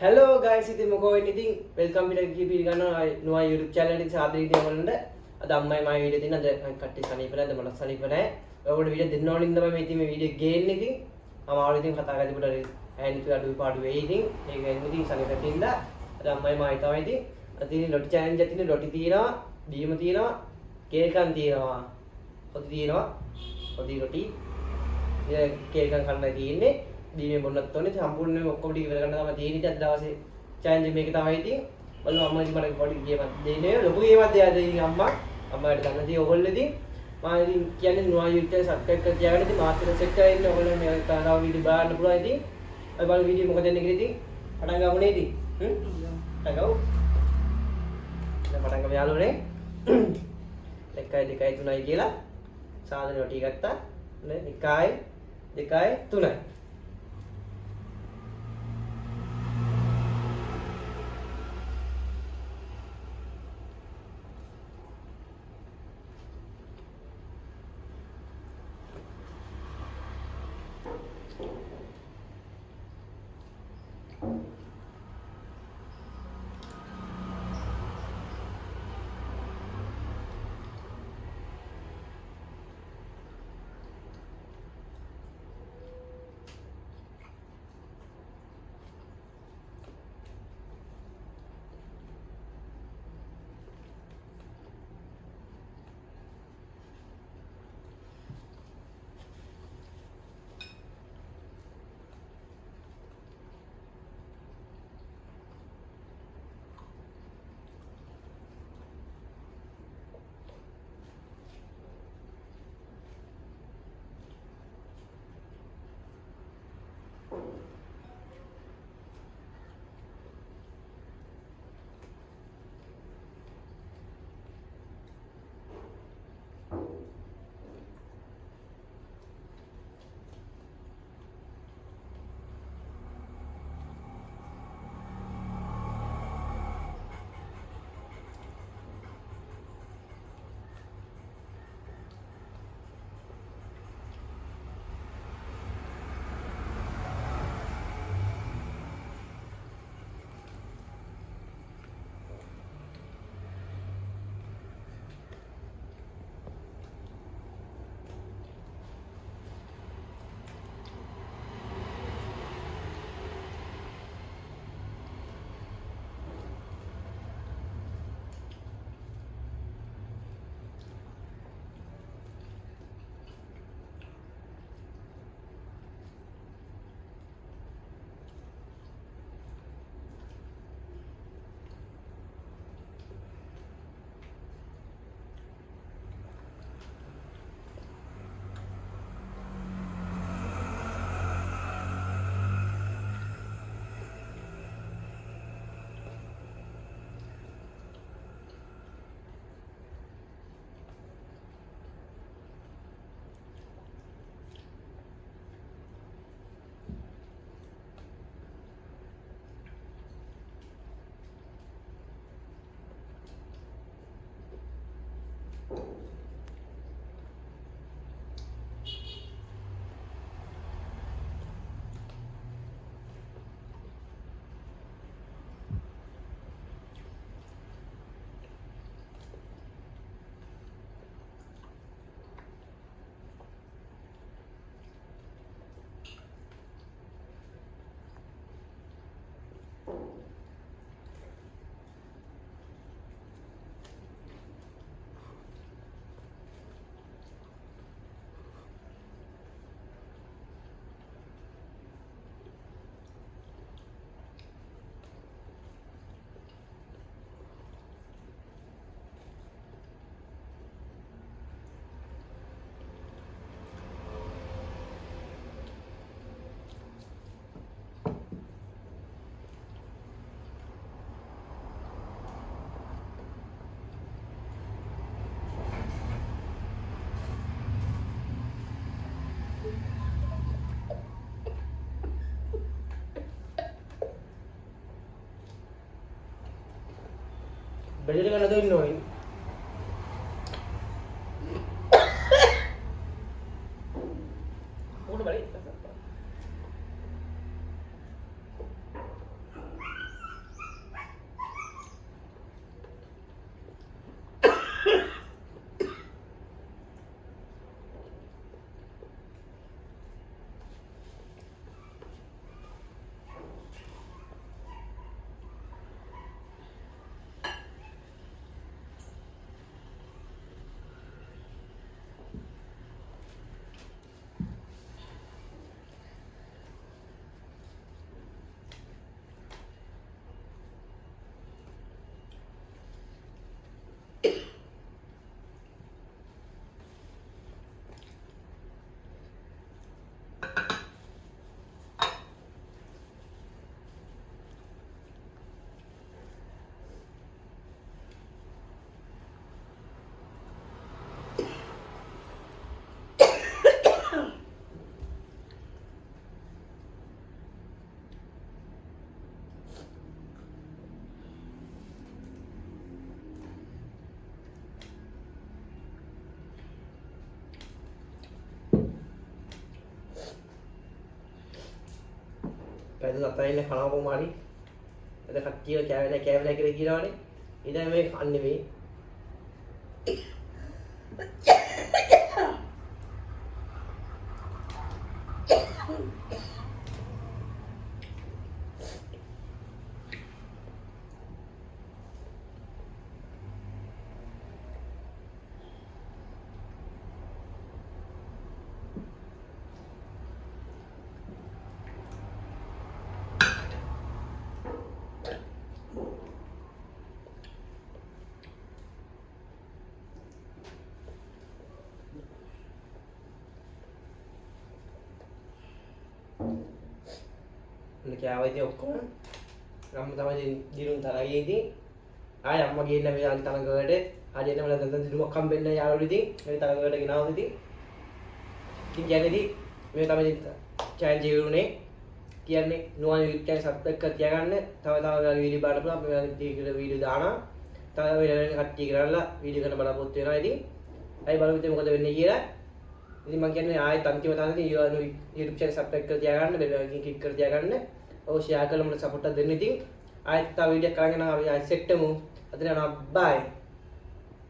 Hello guys, ඉතින් මොකෝ වෙන්නේ ඉතින් වෙල්කම් පිට කීපී ගන්නවා නෝ YouTube channel එකේ සාදර වීඩියෝ වලට අද අම්මයි මගේ වීඩියෝ තියෙන අද කට්ටිය සනීප නැහැ අද මට සනීප නැහැ ඔයගොල්ලෝ වීඩියෝ දෙන්න ඕනින් තමයි මේ ඉතින් මේ වීඩියෝ ගේන්නේ ඉතින් මම ආවල ඉතින් කතා කරලා තිබුණා ඇනිතු අඩුයි පාඩු වෙයි ඉතින් ඒක ඉතින් සනීප තින්දා අද අම්මයි මයි තමයි ඉතින් අද ඉතින් ලොටි challenge එකක් තියෙන ලොටි තියෙනවා බීම තියෙනවා කේකන් තියෙනවා හොදි තියෙනවා හොදි රොටි කේකන් කන්නයි තියෙන්නේ දීමේ බොන්නත් ඕනේ සම්පූර්ණයෙන්ම ඔක්කොම ටික ඉවර කරන්න තමයි තියෙන්නේ ඉතින් අද දවසේ challenge මේක තමයි ඉතින් බලමු අම්මා ඉතින් මට පොඩි ගේමක් දෙන්නේ ලොකු ගේමක් දෙයාද ඉතින් අම්මාට ගන්න ඉතින් ඔයගොල්ලෝ ඉතින් මම ඉතින් කියන්නේ නුවා YouTube subscribe කරලා තියාගන්න ඉතින් මාත් එක සෙට් කරලා ඉන්න ඔයගොල්ලෝ මේ තව වීඩියෝ බලන්න පුළුවන් ඉතින් අපි බලමු වීඩියෝ මොකද දෙන්නේ කියලා ඉතින් පටන් ගමුනේ ඉතින් පටන් ගමු දැන් පටන් ගමු යාළුවනේ 1 2 3යි කියලා සාදර රොටි ගත්තා නේ 1 2 3යි බෙල්ලට ගන්න දෙන්න ඕනේ. මොකද බලයි. පැදුන අතරින් කනවා කොහොම හරි අද කට්ටිය කෑවෙලා කියලා කියනවනේ ඉතින් මේ කන්නේ මේ කෑවා ඉතින් ඔක්කොම අම්මා තමයි දිනුම් තරයි ඉතින් ආය අම්මා ගිහින් මේ ආදි තරඟවලට හරියටම නැත්නම් දිනුමක් හම්බෙන්න යාළුවෝ ඉතින් මේ තරඟවලට ගෙනාවා ඉතින් කියන්නේ මේ තමයි චැලෙන්ජ් ඉවරුනේ කියන්නේ නුවන් YouTube channel subscribe කරලා තියාගන්න තව වගේ වීඩියෝ බලන්න පුළුවන් අපි වගේ වීඩියෝ දානවා තව වෙන කට්ටිය කරලා වීඩියෝ කරන බලාපොරොත්තු වෙනවා ඉතින් අයි බලමු ඉතින් මොකද වෙන්නේ කියලා ඉතින් මම කියන්නේ ආයෙත් අන්තිම තාලෙදී YouTube channel subscribe කරලා තියාගන්න බෙල් එකකින් ක්ලික් කරලා තියාගන්න ඔව් ෂෙයා කරලා මට සපෝට් එකක් දෙන්න ඉතින් ආයෙත් තව වීඩියෝ එකක් අරගෙන අපි ආයෙත් සෙට් වෙමු අද යනවා බයි